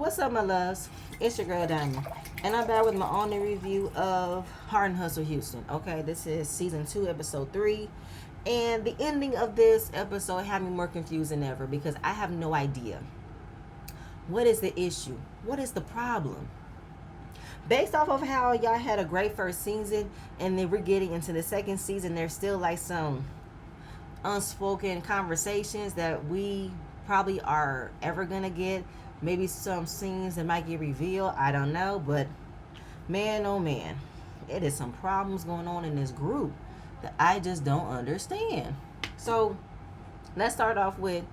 What's up, my loves? It's your girl Diamond, and I'm back with my own review of Heart and Hustle Houston. Okay, this is season 2, episode 3, and the ending of this episode had me more confused than ever because I have no idea what is the issue, what is the problem. Based off of how y'all had a great first season, and then we're getting into the second season, there's still like some unspoken conversations that we probably are ever gonna get. Maybe some scenes that might get revealed, I don't know. But man, oh man, it is some problems going on in this group that I just don't understand. So let's start off with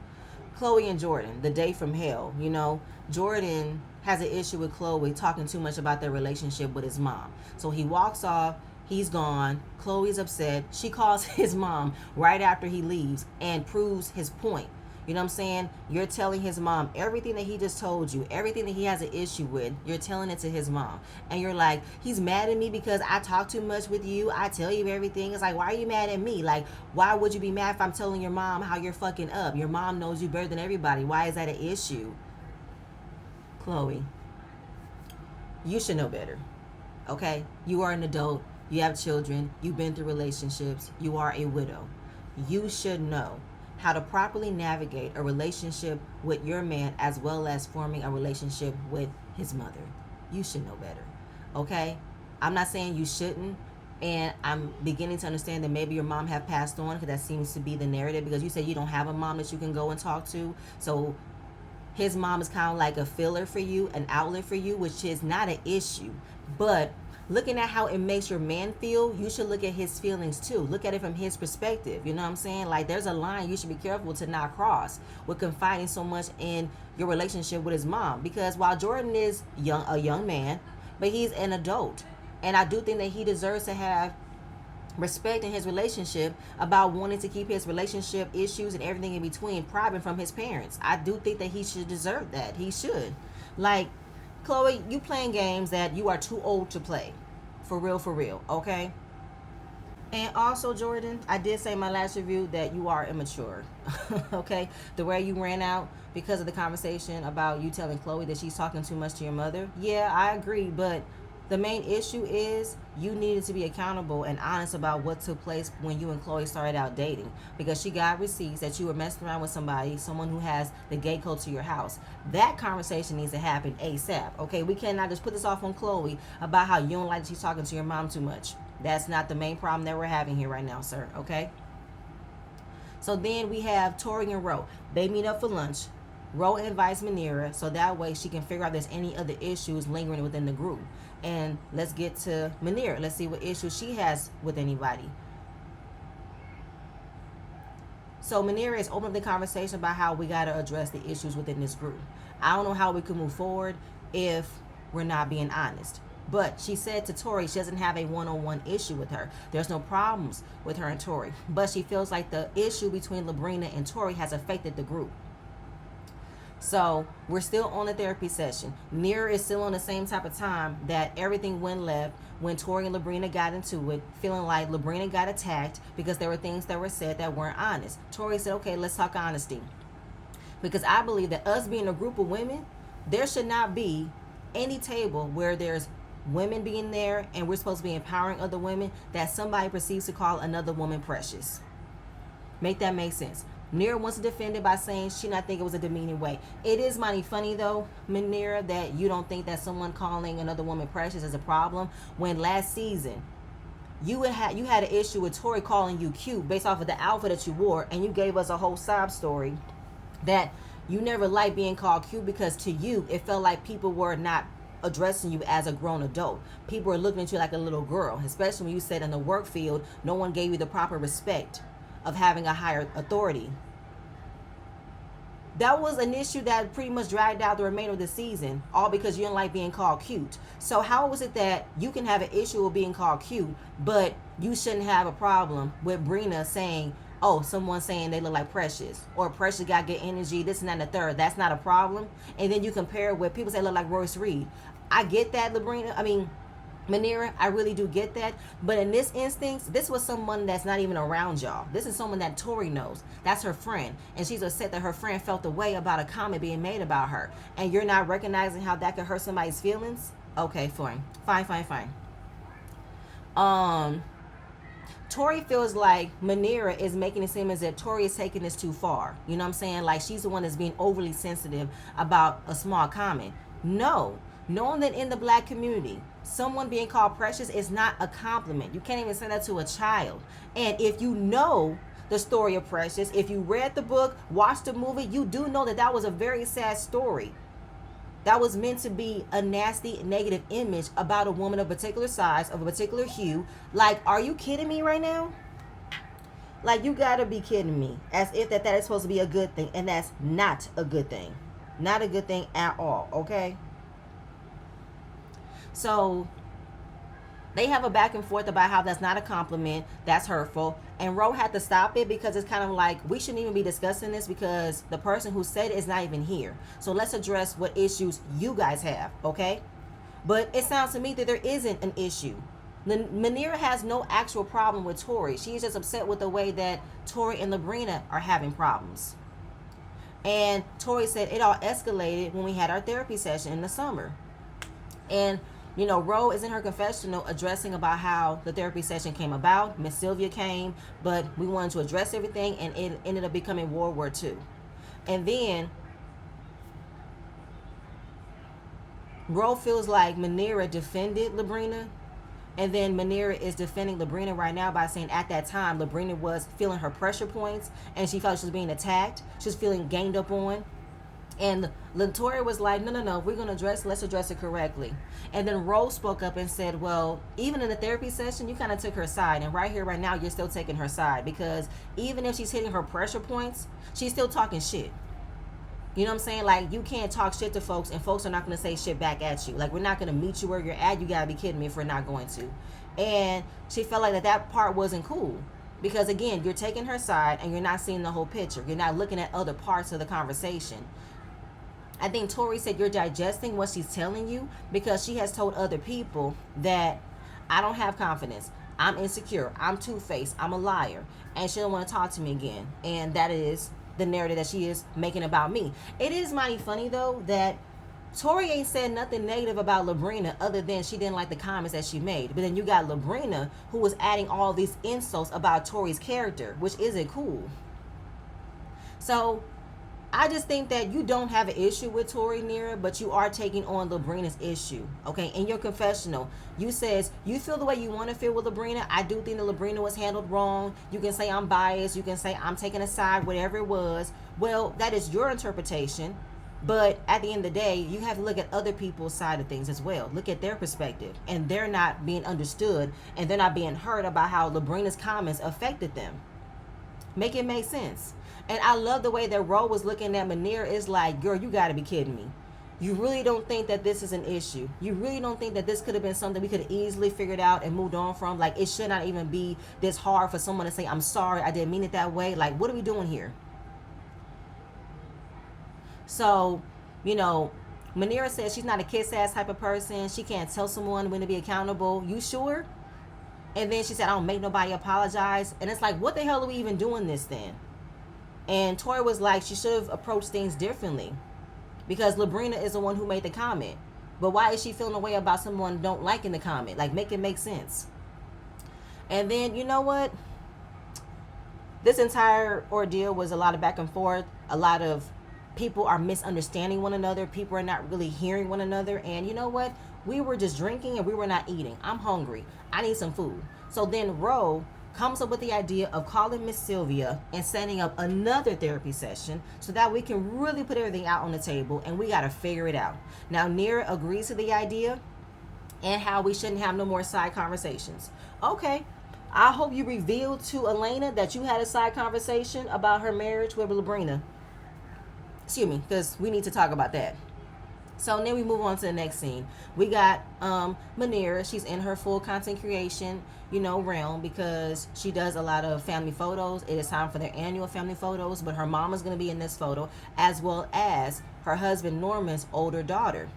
Chloe and Jordan, the day from hell. You know, Jordan has an issue with Chloe talking too much about their relationship with his mom. So he walks off, he's gone. Chloe's upset. She calls his mom right after he leaves and proves his point. You know what I'm saying? You're telling his mom everything that he just told you, everything that he has an issue with. You're telling it to his mom. And you're like, he's mad at me because I talk too much with you. I tell you everything. It's like, why are you mad at me? Like, why would you be mad if I'm telling your mom how you're fucking up? Your mom knows you better than everybody. Why is that an issue? Chloe, you should know better. Okay? You are an adult. You have children. You've been through relationships. You are a widow. You should know how to properly navigate a relationship with your man as well as forming a relationship with his mother. You should know better. Okay? I'm not saying you shouldn't, and I'm beginning to understand that maybe your mom have passed on, because that seems to be the narrative, because you said you don't have a mom that you can go and talk to. So his mom is kind of like a filler for you, an outlet for you, which is not an issue. But looking at how it makes your man feel, you should look at his feelings too. Look at it from his perspective. You know what I'm saying? Like, there's a line you should be careful to not cross with confiding so much in your relationship with his mom. Because while Jordan is a young man, but he's an adult. And I do think that he deserves to have respect in his relationship about wanting to keep his relationship issues and everything in between private from his parents. I do think that he should deserve that. He should. Like, Chloe, you playing games that you are too old to play. For real, okay? And also, Jordan, I did say in my last review that you are immature. Okay? The way you ran out because of the conversation about you telling Chloe that she's talking too much to your mother. Yeah, I agree, but the main issue is you needed to be accountable and honest about what took place when you and Chloe started out dating, because she got receipts that you were messing around with someone who has the gate code to your house. That conversation needs to happen ASAP, okay? We cannot just put this off on Chloe about how you don't like that she's talking to your mom too much. That's not the main problem that we're having here right now, sir, okay? So then we have Tori and Ro. They meet up for lunch. Ro invites Manira so that way she can figure out if there's any other issues lingering within the group. And let's get to Manira. Let's see what issues she has with anybody. So Manira is opening up the conversation about how we got to address the issues within this group. I don't know how we can move forward if we're not being honest. But she said to Tori she doesn't have a one-on-one issue with her. There's no problems with her and Tori. But she feels like the issue between Labrina and Tori has affected the group. So we're still on a therapy session. Nira is still on the same type of time that everything went left when Tori and Labrina got into it, feeling like Labrina got attacked because there were things that were said that weren't honest. Tori said, okay, let's talk honesty. Because I believe that us being a group of women, there should not be any table where there's women being there and we're supposed to be empowering other women that somebody perceives to call another woman precious. Make that make sense. Nira wants to defend it by saying she not think it was a demeaning way. It is mighty funny though, Nira, that you don't think that someone calling another woman precious is a problem when last season you had an issue with Tori calling you cute based off of the outfit that you wore, and you gave us a whole sob story that you never liked being called cute because to you it felt like people were not addressing you as a grown adult. People were looking at you like a little girl, especially when you said in the work field no one gave you the proper respect of having a higher authority. That was an issue that pretty much dragged out the remainder of the season, all because you didn't like being called cute. So how was it that you can have an issue with being called cute, but you shouldn't have a problem with Brina saying, oh, someone saying they look like Precious, or Precious got good energy, this and that and the third. That's not a problem. And then you compare it with people say look like Royce Reed. I get that, Labrina. I mean, Manira, I really do get that. But in this instance, this was someone that's not even around y'all. This is someone that Tori knows. That's her friend. And she's upset that her friend felt the way about a comment being made about her. And you're not recognizing how that could hurt somebody's feelings? Okay, fine. Fine. Um, Tori feels like Manira is making it seem as if Tori is taking this too far. You know what I'm saying? Like she's the one that's being overly sensitive about a small comment. No. Knowing that in the black community, someone being called precious is not a compliment. You can't even say that to a child. And if you know the story of Precious, if you read the book, watched the movie, you do know that that was a very sad story. That was meant to be a nasty, negative image about a woman of a particular size, of a particular hue. Like, are you kidding me right now? Like, you gotta be kidding me. As if that is supposed to be a good thing. And that's not a good thing. Not a good thing at all, okay? So, they have a back and forth about how that's not a compliment, that's hurtful, and Ro had to stop it because it's kind of like we shouldn't even be discussing this because the person who said it is not even here. So let's address what issues you guys have, okay? But it sounds to me that there isn't an issue. Manira has no actual problem with Tori. She's just upset with the way that Tori and Labrina are having problems. And Tori said it all escalated when we had our therapy session in the summer. And you know, Ro is in her confessional addressing about how the therapy session came about. Miss Sylvia came, but we wanted to address everything, and it ended up becoming World War II. And then Ro feels like Manira defended Labrina, and then Manira is defending Labrina right now by saying at that time Labrina was feeling her pressure points, and she felt she was being attacked. She was feeling ganged up on. And Latoya was like, no, we're going to let's address it correctly. And then Rose spoke up and said, well, even in the therapy session, you kind of took her side. And right here, right now, you're still taking her side. Because even if she's hitting her pressure points, she's still talking shit. You know what I'm saying? Like, you can't talk shit to folks, and folks are not going to say shit back at you. Like, we're not going to meet you where you're at. You got to be kidding me if we're not going to. And she felt like that part wasn't cool. Because, again, you're taking her side, and you're not seeing the whole picture. You're not looking at other parts of the conversation. I think Tori said you're digesting what she's telling you because she has told other people that I don't have confidence. I'm insecure. I'm two-faced. I'm a liar. And she don't want to talk to me again. And that is the narrative that she is making about me. It is mighty funny, though, that Tori ain't said nothing negative about Labrina other than she didn't like the comments that she made. But then you got Labrina who was adding all these insults about Tori's character, which isn't cool. So I just think that you don't have an issue with Tori Nira, but you are taking on Labrina's issue. Okay, in your confessional, you says you feel the way you want to feel with Labrina. I do think that Labrina was handled wrong. You can say I'm biased. You can say I'm taking a side, whatever it was. Well, that is your interpretation. But at the end of the day, you have to look at other people's side of things as well. Look at their perspective. And they're not being understood, and they're not being heard about how Labrina's comments affected them. Make it make sense. And I love the way that Ro was looking at Manira. Is like, girl, you got to be kidding me. You really don't think that this is an issue. You really don't think that this could have been something we could have easily figured out and moved on from. Like, it should not even be this hard for someone to say, I'm sorry, I didn't mean it that way. Like, what are we doing here? So, you know, Manira says she's not a kiss-ass type of person. She can't tell someone when to be accountable. You sure? And then she said, I don't make nobody apologize. And it's like, what the hell are we even doing this then? And Tori was like, she should have approached things differently. Because Labrina is the one who made the comment. But why is she feeling a way about someone don't liking the comment? Like, make it make sense. And then, you know what? This entire ordeal was a lot of back and forth. A lot of people are misunderstanding one another. People are not really hearing one another. And you know what? We were just drinking and we were not eating. I'm hungry. I need some food. So then Ro comes up with the idea of calling Miss Sylvia and setting up another therapy session so that we can really put everything out on the table, and we got to figure it out. Now, Nira agrees to the idea and how we shouldn't have no more side conversations. Okay, I hope you revealed to Elena that you had a side conversation about her marriage with Labrina. Excuse me, because we need to talk about that. So then we move on to the next scene. We got Manira. She's in her full content creation, realm, because she does a lot of family photos. It is time for their annual family photos, but her mom is going to be in this photo, as well as her husband Norman's older daughter.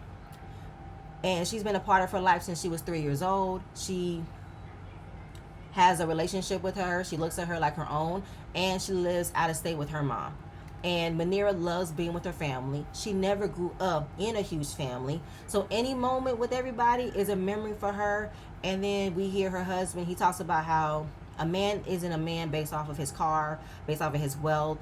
And she's been a part of her life since she was 3 years old. She has a relationship with her. She looks at her like her own, and she lives out of state with her mom. And Manira loves being with her family. She never grew up in a huge family, so any moment with everybody is a memory for her. And then we hear her husband. He talks about how a man isn't a man based off of his car, based off of his wealth,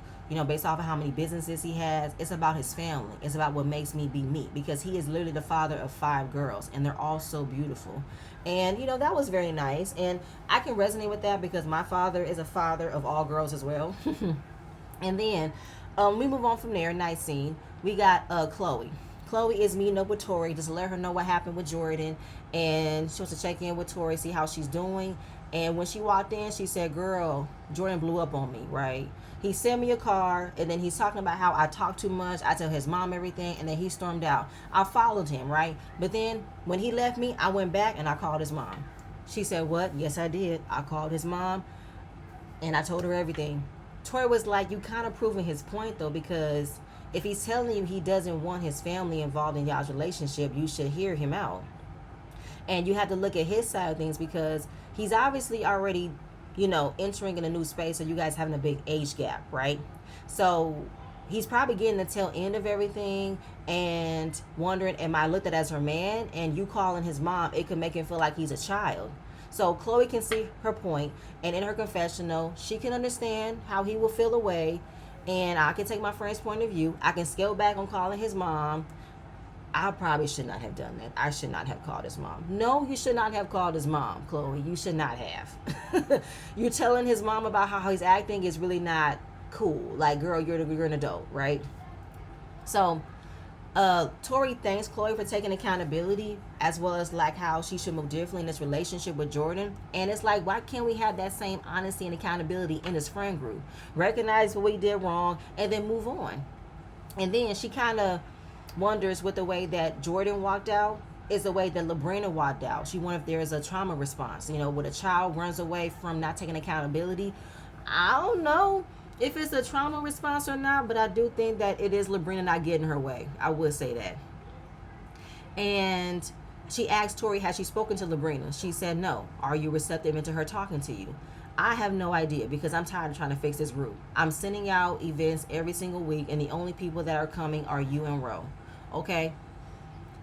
based off of how many businesses he has. It's about his family. It's about what makes me be me, because he is literally the father of 5 girls, and they're all so beautiful. And that was very nice, and I can resonate with that because my father is a father of all girls as well. And then we move on from there. Nice scene. We got Chloe. Chloe is meeting up with Tori just to let her know what happened with Jordan, and she wants to check in with Tori, see how she's doing. And when she walked in, she said, "Girl, Jordan blew up on me, right? He sent me a car, and then he's talking about how I talk too much. I tell his mom everything, and then he stormed out. I followed him, right? But then when he left me, I went back and I called his mom." She said, "What?" "Yes, I did. I called his mom, and I told her everything." Tori was like, "You kind of proving his point, though, because if he's telling you he doesn't want his family involved in y'all's relationship, you should hear him out. And you have to look at his side of things, because he's obviously already, entering in a new space, so you guys having a big age gap, right? So he's probably getting the tail end of everything and wondering, am I looked at as her man? And you calling his mom, it could make him feel like he's a child." So Chloe can see her point, and in her confessional, she can understand how he will feel away. And I can take my friend's point of view. I can scale back on calling his mom. I probably should not have done that. I should not have called his mom. No, you should not have called his mom, Chloe. You should not have. You're telling his mom about how he's acting is really not cool. Like, girl, you're an adult, right? So Tori thanks Chloe for taking accountability, as well as like how she should move differently in this relationship with Jordan. And it's like, why can't we have that same honesty and accountability in this friend group? Recognize what we did wrong and then move on. And then she kind of wonders with the way that Jordan walked out is the way that Labrina walked out. She wonders if there is a trauma response. When a child runs away from not taking accountability, I don't know if it's a trauma response or not, but I do think that it is Labrina not getting her way. I would say that. And she asked Tori, has she spoken to Labrina? She said no. Are you receptive into her talking to you? I have no idea, because I'm tired of trying to fix this group. I'm sending out events every single week, and the only people that are coming are you and Ro. Okay?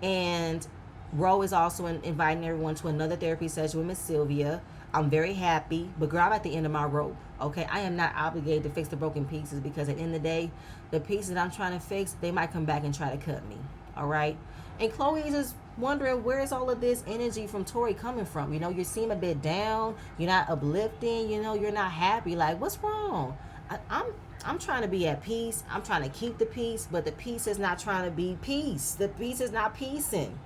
And Ro is also inviting everyone to another therapy session with Miss Sylvia. I'm very happy, but girl, I'm at the end of my rope. Okay, I am not obligated to fix the broken pieces, because at the end of the day, the pieces that I'm trying to fix, they might come back and try to cut me. All right, and Chloe is just wondering, where's all of this energy from Tori coming from? You seem a bit down. You're not uplifting. You're not happy. Like, what's wrong? I'm trying to be at peace. I'm trying to keep the peace, but the peace is not trying to be peace. The peace is not peacing.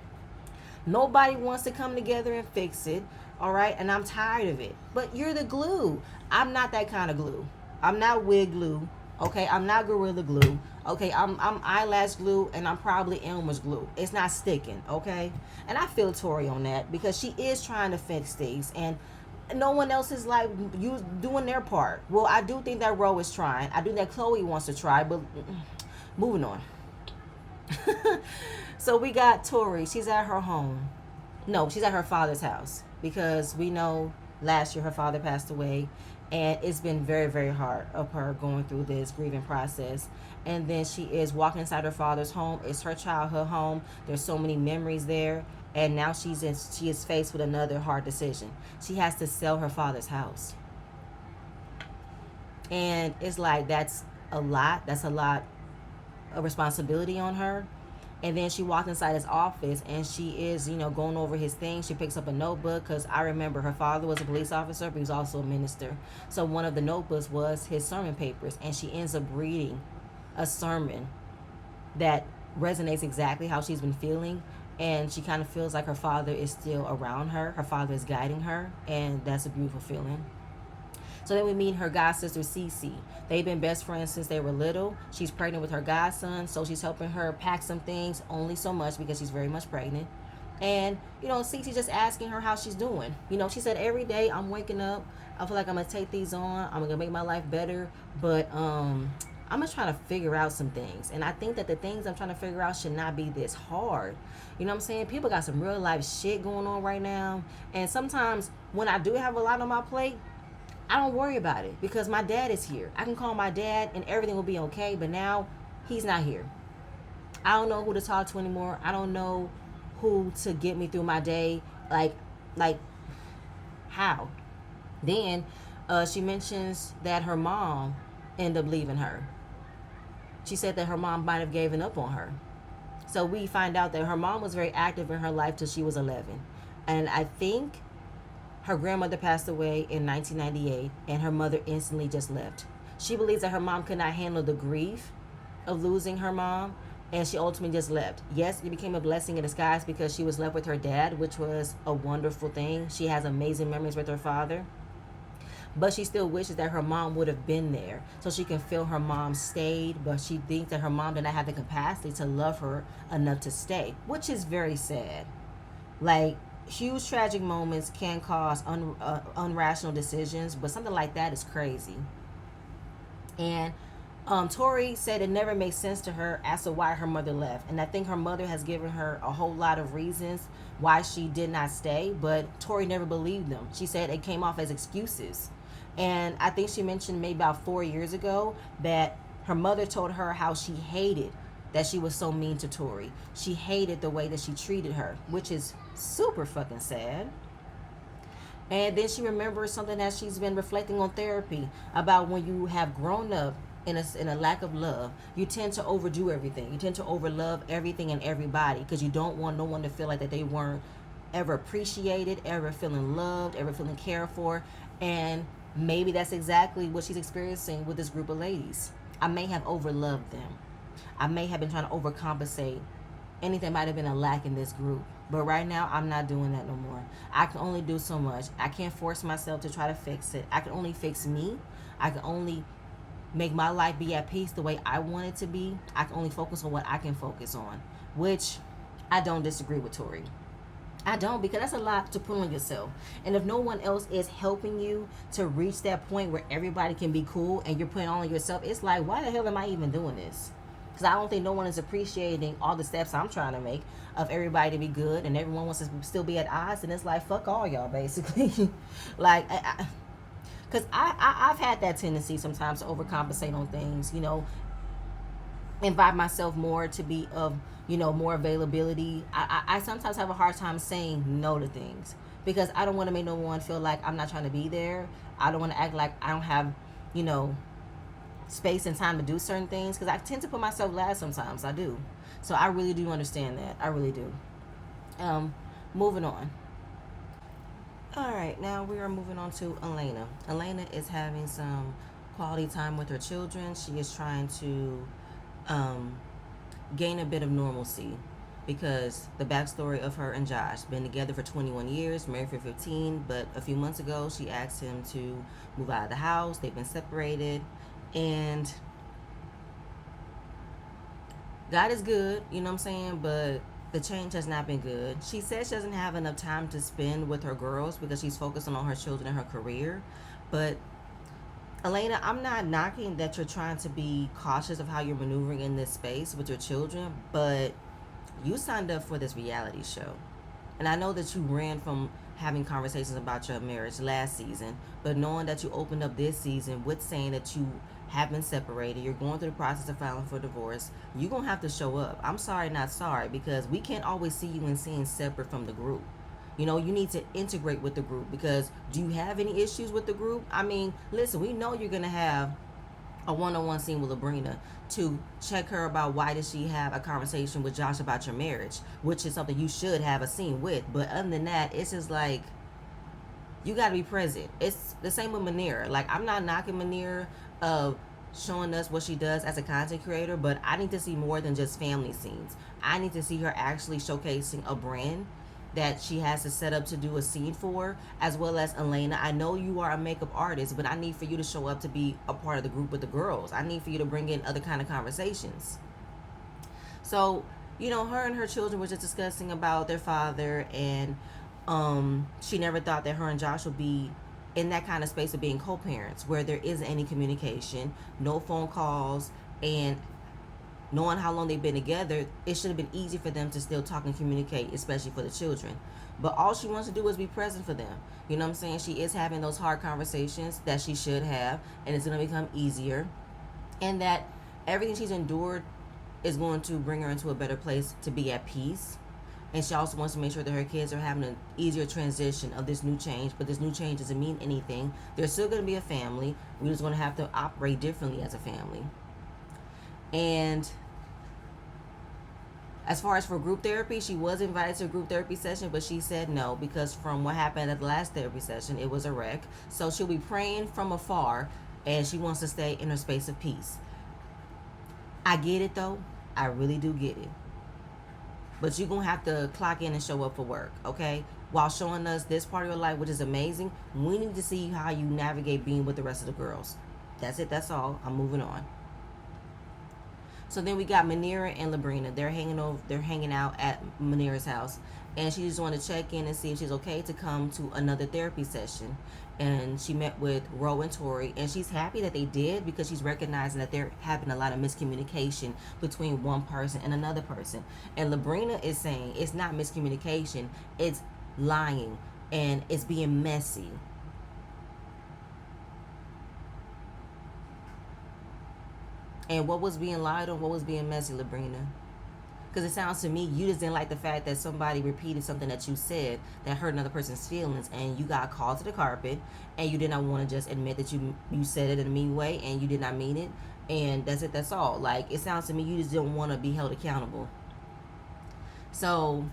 Nobody wants to come together and fix it. All right, and I'm tired of it. But you're the glue. I'm not that kind of glue. I'm not wig glue. Okay, I'm not gorilla glue. Okay, I'm eyelash glue, and I'm probably Elmer's glue. It's not sticking. Okay, and I feel Tori on that, because she is trying to fix things, and no one else is like you doing their part. Well, I do think that Ro is trying. I do think that Chloe wants to try, but moving on. So we got Tori. She's at her home. No, she's at her father's house, because we know last year her father passed away, and it's been very, very hard of her going through this grieving process. And then she is walking inside her father's home. It's her childhood home. There's so many memories there, and now she is faced with another hard decision. She has to sell her father's house, and it's like that's a lot. That's a lot of responsibility on her. And then she walked inside his office, and she is, going over his things. She picks up a notebook, because I remember her father was a police officer, but he was also a minister. So one of the notebooks was his sermon papers, and she ends up reading a sermon that resonates exactly how she's been feeling. And she kind of feels like her father is still around her. Her father is guiding her, and that's a beautiful feeling. So then we meet her god sister Cece. They've been best friends since they were little. She's pregnant with her godson, so she's helping her pack some things, only so much because she's very much pregnant. And Cece just asking her how she's doing. She said, every day I'm waking up, I feel like I'm gonna take these on. I'm gonna make my life better, but I'm just trying to figure out some things. And I think that the things I'm trying to figure out should not be this hard. You know what I'm saying? People got some real life shit going on right now. And sometimes when I do have a lot on my plate, I don't worry about it because my dad is here. I can call my dad and everything will be okay. But now he's not here. I don't know who to talk to anymore. I don't know who to get me through my day. Like how? Then she mentions that her mom ended up leaving her. She said that her mom might have given up on her. So we find out that her mom was very active in her life till she was 11. And I think her grandmother passed away in 1998 and her mother instantly just left. She believes that her mom could not handle the grief of losing her mom and she ultimately just left. Yes, it became a blessing in disguise because she was left with her dad, which was a wonderful thing. She has amazing memories with her father. But she still wishes that her mom would have been there so she can feel her mom stayed. But she thinks that her mom did not have the capacity to love her enough to stay, which is very sad. Like, huge tragic moments can cause unrational decisions, but something like that is crazy. And Tori said it never made sense to her as to why her mother left. And I think her mother has given her a whole lot of reasons why she did not stay, but Tori never believed them. She said it came off as excuses. And I think she mentioned maybe about 4 years ago that her mother told her how she hated that she was so mean to Tori. She hated the way that she treated her, which is super fucking sad. And then she remembers something that she's been reflecting on therapy about when you have grown up in a lack of love, you tend to overdo everything. You tend to overlove everything and everybody because you don't want no one to feel like that they weren't ever appreciated, ever feeling loved, ever feeling cared for. And maybe that's exactly what she's experiencing with this group of ladies. I may have overloved them. I may have been trying to overcompensate anything might have been a lack in this group. But right now, I'm not doing that no more. I can only do so much. I can't force myself to try to fix it. I can only fix me. I can only make my life be at peace the way I want it to be. I can only focus on what I can focus on, which I don't disagree with Tori. I don't, because that's a lot to put on yourself. And if no one else is helping you to reach that point where everybody can be cool and you're putting on yourself, it's like, why the hell am I even doing this? Because I don't think no one is appreciating all the steps I'm trying to make of everybody to be good and everyone wants to still be at odds. And it's like, fuck all y'all, basically. Like, because I've had that tendency sometimes to overcompensate on things, invite myself more to be of, more availability. I sometimes have a hard time saying no to things because I don't want to make no one feel like I'm not trying to be there. I don't want to act like I don't have, space and time to do certain things because I tend to put myself last sometimes. I do. So I really do understand that. I really do. Moving on. All right, now we are moving on to Elena. Elena is having some quality time with her children. She is trying to gain a bit of normalcy because the backstory of her and Josh been together for 21 years, married for 15, but a few months ago she asked him to move out of the house. They've been separated, and God is good, you know what I'm saying, but the change has not been good. She says she doesn't have enough time to spend with her girls because she's focusing on her children and her career. But Elena, I'm not knocking that you're trying to be cautious of how you're maneuvering in this space with your children, but you signed up for this reality show. And I know that you ran from having conversations about your marriage last season, but knowing that you opened up this season with saying that you have been separated, you're going through the process of filing for divorce, you're going to have to show up. I'm sorry, not sorry, because we can't always see you and scenes separate from the group. You need to integrate with the group because do you have any issues with the group? I mean, listen, we know you're going to have a one-on-one scene with Labrina to check her about why did she have a conversation with Josh about your marriage, which is something you should have a scene with. But other than that, it's just like, you got to be present. It's the same with Manera. Like, I'm not knocking Manera of showing us what she does as a content creator, but I need to see more than just family scenes. I need to see her actually showcasing a brand that she has to set up to do a scene for, as well as Elena. I know you are a makeup artist, but I need for you to show up to be a part of the group with the girls. I need for you to bring in other kind of conversations. So, her and her children were just discussing about their father, and she never thought that her and Josh would be in that kind of space of being co-parents where there isn't any communication, no phone calls, and knowing how long they've been together, it should have been easy for them to still talk and communicate, especially for the children. But all she wants to do is be present for them. You know what I'm saying? She is having those hard conversations that she should have, and it's going to become easier. And that everything she's endured is going to bring her into a better place to be at peace. And she also wants to make sure that her kids are having an easier transition of this new change. But this new change doesn't mean anything. They're still going to be a family. We're just going to have to operate differently as a family. And as far as for group therapy, she was invited to a group therapy session, but she said no because from what happened at the last therapy session, it was a wreck. So she'll be praying from afar, and she wants to stay in her space of peace. I get it though. I really do get it. But you're going to have to clock in and show up for work, okay? While showing us this part of your life, which is amazing, we need to see how you navigate being with the rest of the girls. That's it. That's all. I'm moving on. So then we got Manera and Labrina. They're hanging out at Manera's house, and she just wanted to check in and see if she's okay to come to another therapy session. And she met with Ro and Tori, and she's happy that they did because she's recognizing that they're having a lot of miscommunication between one person and another person. And Labrina is saying it's not miscommunication, it's lying, and it's being messy. And what was being lied on? What was being messy, Labrina? Because it sounds to me you just didn't like the fact that somebody repeated something that you said that hurt another person's feelings, and you got called to the carpet, and you did not want to just admit that you said it in a mean way, and you did not mean it, and that's it. That's all. Like, it sounds to me you just didn't want to be held accountable. So,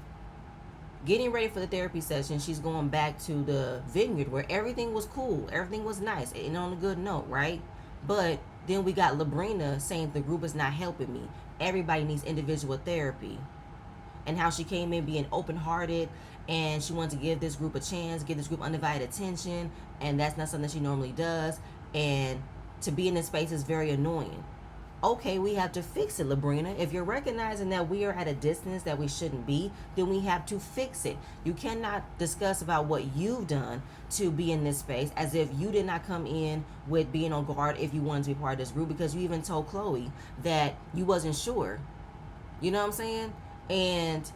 getting ready for the therapy session, she's going back to the vineyard where everything was cool, everything was nice, and on a good note, right? But then we got Labrina saying the group is not helping me. Everybody needs individual therapy. And how she came in being open-hearted, and she wanted to give this group a chance, give this group undivided attention, and that's not something she normally does. And to be in this space is very annoying. Okay, we have to fix it, Labrina. If you're recognizing that we are at a distance that we shouldn't be, then we have to fix it. You cannot discuss about what you've done to be in this space as if you did not come in with being on guard if you wanted to be part of this group, because you even told Chloe that you wasn't sure. You know what I'm saying? And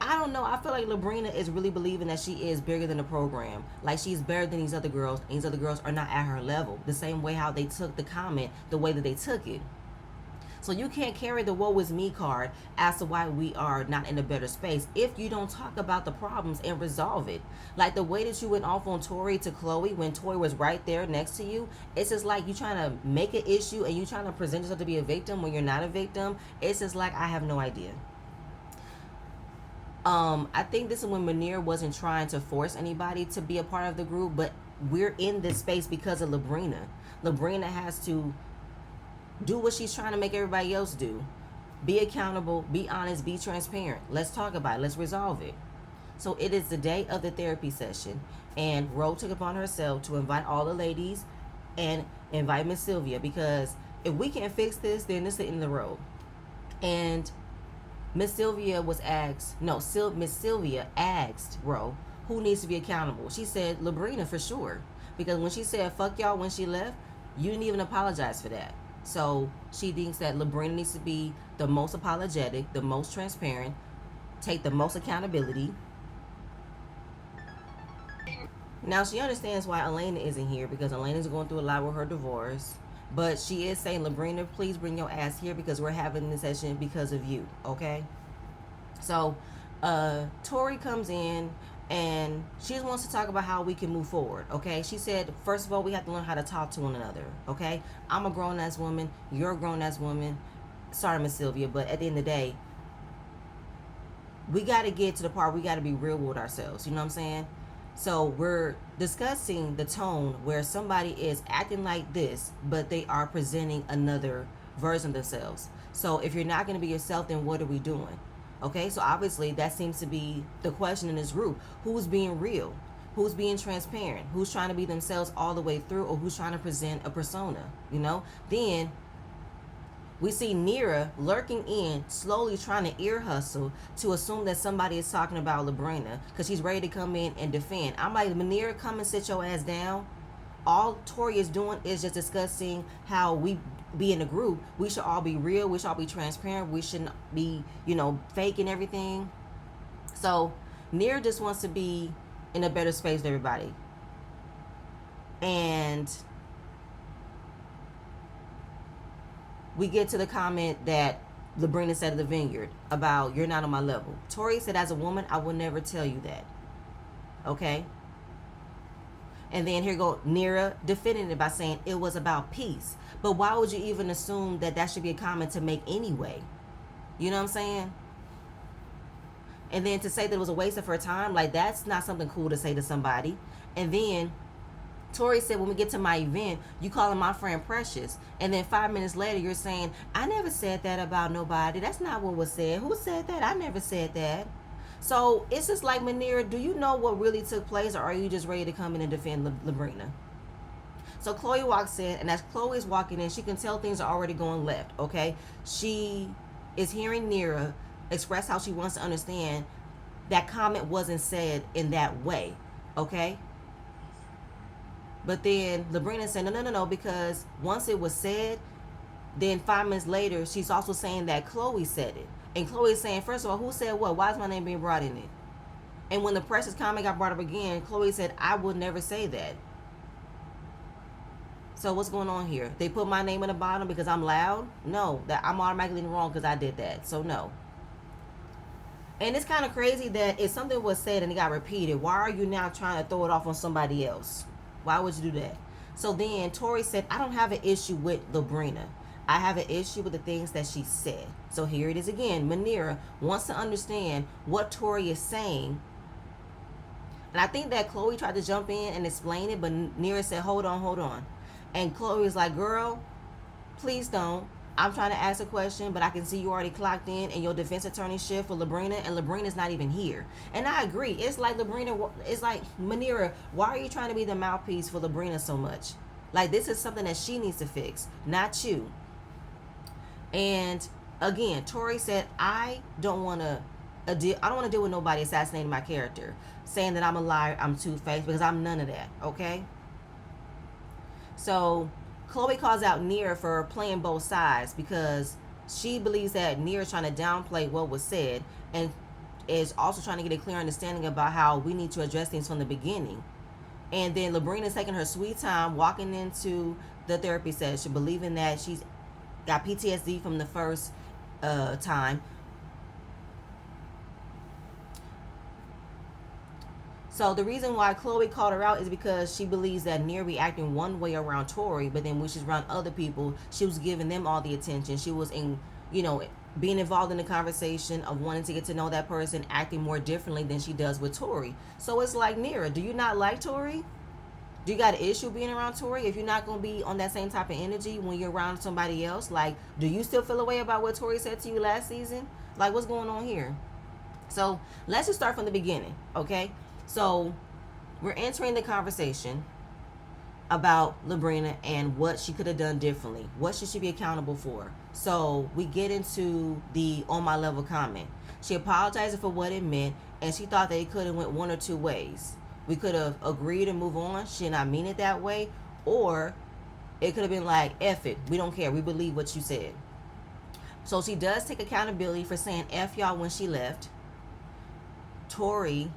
I don't know. I feel like Labrina is really believing that she is bigger than the program. Like, she's better than these other girls. And these other girls are not at her level. The same way how they took the comment, the way that they took it. So you can't carry the woe is me card as to why we are not in a better space if you don't talk about the problems and resolve it. Like the way that you went off on Tori to Chloe when Tori was right there next to you, it's just like you trying to make an issue and you trying to present yourself to be a victim when you're not a victim. It's just like, I have no idea. I think this is when Manir wasn't trying to force anybody to be a part of the group, but we're in this space because of Labrina. Labrina has to do what she's trying to make everybody else do. Be accountable, be honest, be transparent. Let's talk about it. Let's resolve it. So it is the day of the therapy session, and Ro took upon herself to invite all the ladies and invite Miss Sylvia, because if we can't fix this, then it's the end of the road. And Miss Sylvia asked Ro who needs to be accountable. She said Labrina for sure, because when she said fuck y'all when she left, you didn't even apologize for that. So she thinks that Labrina needs to be the most apologetic, the most transparent, take the most accountability. Now she understands why Elena isn't here, because Elena's going through a lot with her divorce. But she is saying, Labrina, please bring your ass here because we're having this session because of you, okay? So Tori comes in and she just wants to talk about how we can move forward, okay? She said, first of all, we have to learn how to talk to one another, okay? I'm a grown-ass woman. You're a grown-ass woman. Sorry, Miss Sylvia, but at the end of the day, we got to get to the part we got to be real with ourselves. You know what I'm saying? So we're discussing the tone where somebody is acting like this, but they are presenting another version of themselves. So if you're not going to be yourself, then what are we doing? Okay, so obviously that seems to be the question in this group. Who's being real? Who's being transparent? Who's trying to be themselves all the way through, or who's trying to present a persona? You know? Then We see Nira lurking in, slowly trying to ear hustle to assume that somebody is talking about Labrina because she's ready to come in and defend. I'm like, Nira, come and sit your ass down. All Tori is doing is just discussing how we be in a group. We should all be real. We should all be transparent. We shouldn't be, fake and everything. So Nira just wants to be in a better space with everybody. And we get to the comment that Labrina said at the vineyard about you're not on my level. Tori said, as a woman, I will never tell you that. Okay? And then here go Nira defending it by saying it was about peace. But why would you even assume that that should be a comment to make anyway? You know what I'm saying? And then to say that it was a waste of her time, like that's not something cool to say to somebody. And then Tori said, when we get to my event, you calling my friend precious. And then 5 minutes later, you're saying, I never said that about nobody. That's not what was said. Who said that? I never said that. So it's just like, Manira, do you know what really took place, or are you just ready to come in and defend Labrina? So Chloe walks in, and as Chloe is walking in, she can tell things are already going left, okay? She is hearing Nira express how she wants to understand that comment wasn't said in that way, okay? But then Labrina said, no, because once it was said, then 5 minutes later, she's also saying that Chloe said it. And Chloe is saying, first of all, who said what? Why is my name being brought in it? And when the precious comment got brought up again, Chloe said, I would never say that. So what's going on here? They put my name in the bottom because I'm loud? No, that I'm automatically wrong because I did that. So no. And it's kind of crazy that if something was said and it got repeated, why are you now trying to throw it off on somebody else? Why would you do that? So then Tori said, I don't have an issue with Labrina. I have an issue with the things that she said. So here it is again. Manira wants to understand what Tori is saying. And I think that Chloe tried to jump in and explain it, but Nira said, hold on. And Chloe was like, girl, please don't. I'm trying to ask a question, but I can see you already clocked in and your defense attorney shift for Labrina, and Labrina's not even here. And I agree. It's like Labrina, it's like, Manira, why are you trying to be the mouthpiece for Labrina so much? Like, this is something that she needs to fix, not you. And again, Tori said, I don't want to deal with nobody assassinating my character, saying that I'm a liar, I'm two-faced, because I'm none of that, okay? So Chloe calls out Nira for playing both sides because she believes that Nira is trying to downplay what was said and is also trying to get a clear understanding about how we need to address things from the beginning. And then Labrina is taking her sweet time walking into the therapy session, believing that she's got PTSD from the first time. So the reason why Chloe called her out is because she believes that Nira be acting one way around Tori, but then when she's around other people, she was giving them all the attention. She was being involved in the conversation of wanting to get to know that person, acting more differently than she does with Tori. So it's like, Nira, do you not like Tori? Do you got an issue being around Tori if you're not going to be on that same type of energy when you're around somebody else? Like, do you still feel a way about what Tori said to you last season? Like, what's going on here? So let's just start from the beginning, okay? So we're entering the conversation about Labrina and what she could have done differently. What should she be accountable for? So we get into the on my level comment. She apologized for what it meant, and she thought that it could have went one or two ways. We could have agreed and move on. She did not mean it that way. Or it could have been like, F it. We don't care. We believe what you said. So she does take accountability for saying F y'all when she left. Tori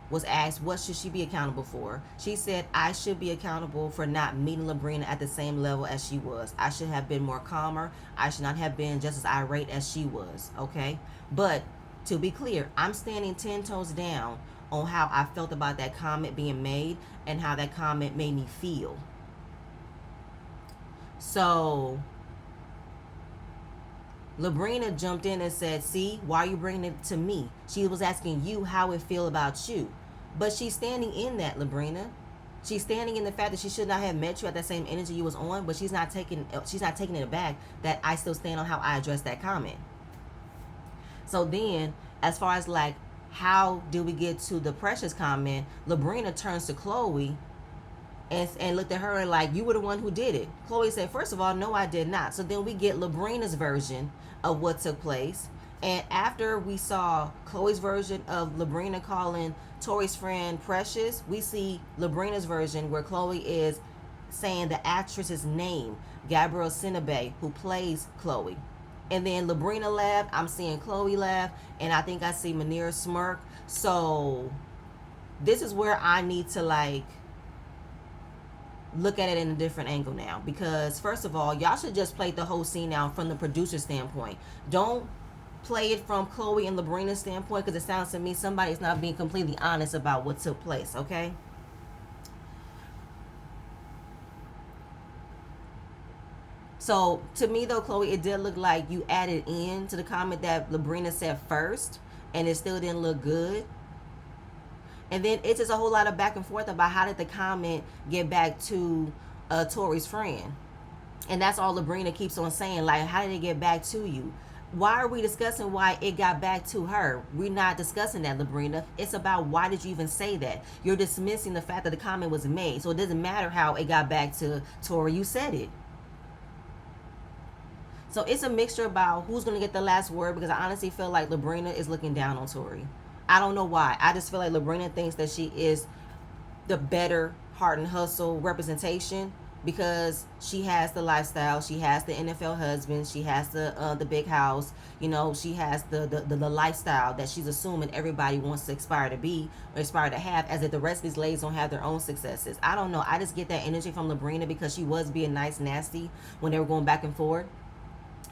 was asked what should she be accountable for. She said, I should be accountable for not meeting Labrina at the same level as she was. I should have been more calmer. I should not have been just as irate as she was, okay? But to be clear, I'm standing 10 toes down on how I felt about that comment being made and how that comment made me feel. So Labrina jumped in and said, see, why are you bringing it to me? She was asking you how it feel about you. But she's standing in that, Labrina. She's standing in the fact that she should not have met you at that same energy you was on, but she's not taking it back that I still stand on how I addressed that comment. So then, as far as like, how do we get to the precious comment, Labrina turns to Chloe and looked at her and like, you were the one who did it. Chloe said, first of all, no, I did not. So then we get Labrina's version of what took place. And after we saw Chloe's version of Labrina calling Tori's friend Precious, we see Labrina's version where Chloe is saying the actress's name, Gabrielle Sidibe, who plays Chloe. And then Labrina laughed. I'm seeing Chloe laugh. And I think I see Manir smirk. So this is where I need to like look at it in a different angle now. Because first of all, y'all should just play the whole scene now from the producer standpoint. Don't play it from Chloe and Labrina's standpoint, because it sounds to me somebody's not being completely honest about what took place, okay? So to me though, Chloe, it did look like you added in to the comment that Labrina said first, and it still didn't look good. And then it's just a whole lot of back and forth about how did the comment get back to Tori's friend. And that's all Labrina keeps on saying, like, how did it get back to you? Why are we discussing why it got back to her? We're not discussing that, Labrina. It's about why did you even say that? You're dismissing the fact that the comment was made. So it doesn't matter how it got back to Tori. You said it. So it's a mixture about who's going to get the last word, because I honestly feel like Labrina is looking down on Tori. I don't know why. I just feel like Labrina thinks that she is the better Heart and Hustle representation, because she has the lifestyle, she has the NFL husband, she has the big house, you know, she has the lifestyle that she's assuming everybody wants to aspire to be or aspire to have, as if the rest of these ladies don't have their own successes. I don't know. I just get that energy from Labrina, because she was being nice, nasty when they were going back and forth.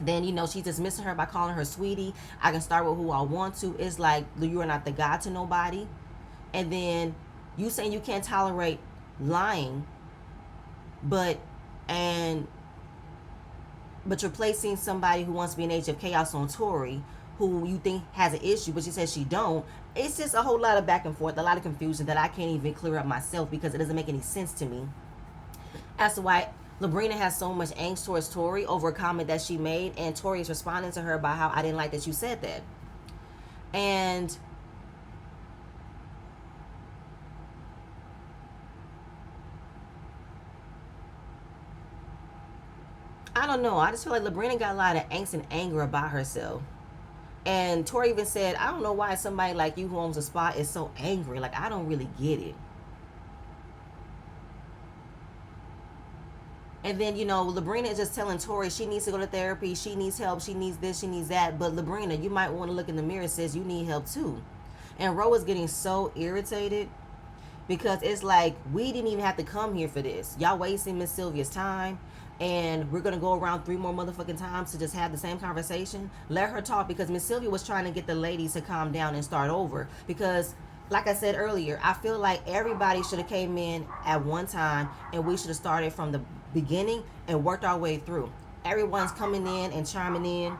Then, you know, she's dismissing her by calling her sweetie. I can start with who I want to. It's like, you are not the God to nobody. And then you saying you can't tolerate lying, but you're placing somebody who wants to be an age of chaos on Tori, who you think has an issue, but she says she don't. It's just a whole lot of back and forth, a lot of confusion that I can't even clear up myself, because it doesn't make any sense to me as to why Labrina has so much angst towards Tori over a comment that she made, and Tori is responding to her about how I didn't like that you said that. And I don't know. I just feel like Labrina got a lot of angst and anger about herself. And Tori even said, I don't know why somebody like you who owns a spot is so angry. Like, I don't really get it. And then, you know, Labrina is just telling Tori she needs to go to therapy, she needs help, she needs this, she needs that. But Labrina, you might want to look in the mirror and says you need help too. And Ro is getting so irritated, because it's like, we didn't even have to come here for this. Y'all wasting Miss Sylvia's time, and we're going to go around 3 more motherfucking times to just have the same conversation. Let her talk, because Miss Sylvia was trying to get the ladies to calm down and start over. Because like I said earlier, I feel like everybody should have came in at one time, and we should have started from the beginning and worked our way through. Everyone's coming in and chiming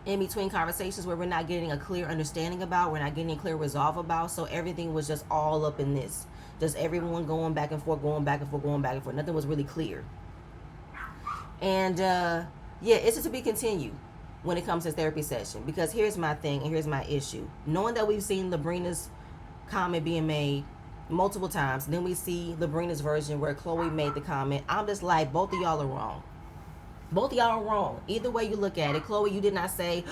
in between conversations where we're not getting a clear understanding about, we're not getting a clear resolve about. So everything was just all up in this, just everyone going back and forth, going back and forth, going back and forth. Nothing was really clear. And yeah, it's just to be continued when it comes to therapy session, because here's my thing and here's my issue. Knowing that we've seen Labrina's comment being made multiple times, then we see Labrina's version where Chloe made the comment, I'm just like, both of y'all are wrong. Both of y'all are wrong. Either way you look at it. Chloe, you did not say,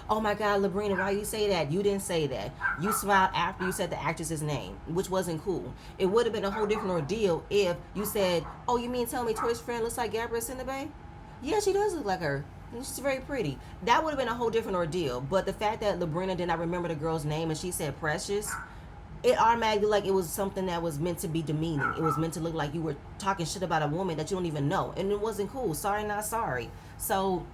oh my God, Labrina, why you say that? You didn't say that. You smiled after you said the actress's name, which wasn't cool. It would have been a whole different ordeal if you said, oh, you mean tell me Tori's friend looks like Gabrielle Sidibe? Yeah, she does look like her. She's very pretty. That would have been a whole different ordeal. But the fact that Labrina did not remember the girl's name and she said Precious, it automatically like it was something that was meant to be demeaning. It was meant to look like you were talking shit about a woman that you don't even know. And it wasn't cool. Sorry, not sorry. So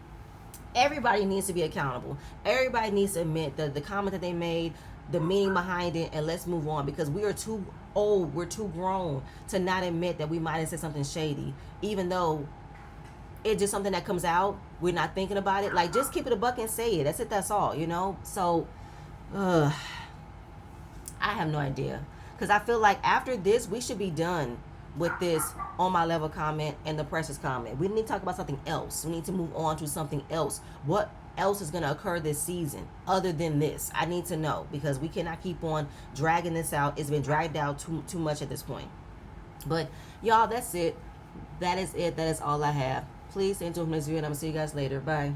everybody needs to be accountable. Everybody needs to admit that the comment that they made, the meaning behind it, and let's move on, because we are too old, we're too grown to not admit that we might have said something shady, even though it's just something that comes out. We're not thinking about it. Like, just keep it a buck and say it. That's it. That's all, you know? So, I have no idea, because I feel like after this we should be done with this on my level comment and the Precious comment. We need to talk about something else. We need to move on to something else. What else is going to occur this season other than this? I need to know, because we cannot keep on dragging this out. It's been dragged out too much at this point. But y'all, that's it. That is it. That is all I have. Please stay tuned for this video, and I'm gonna see you guys later. Bye.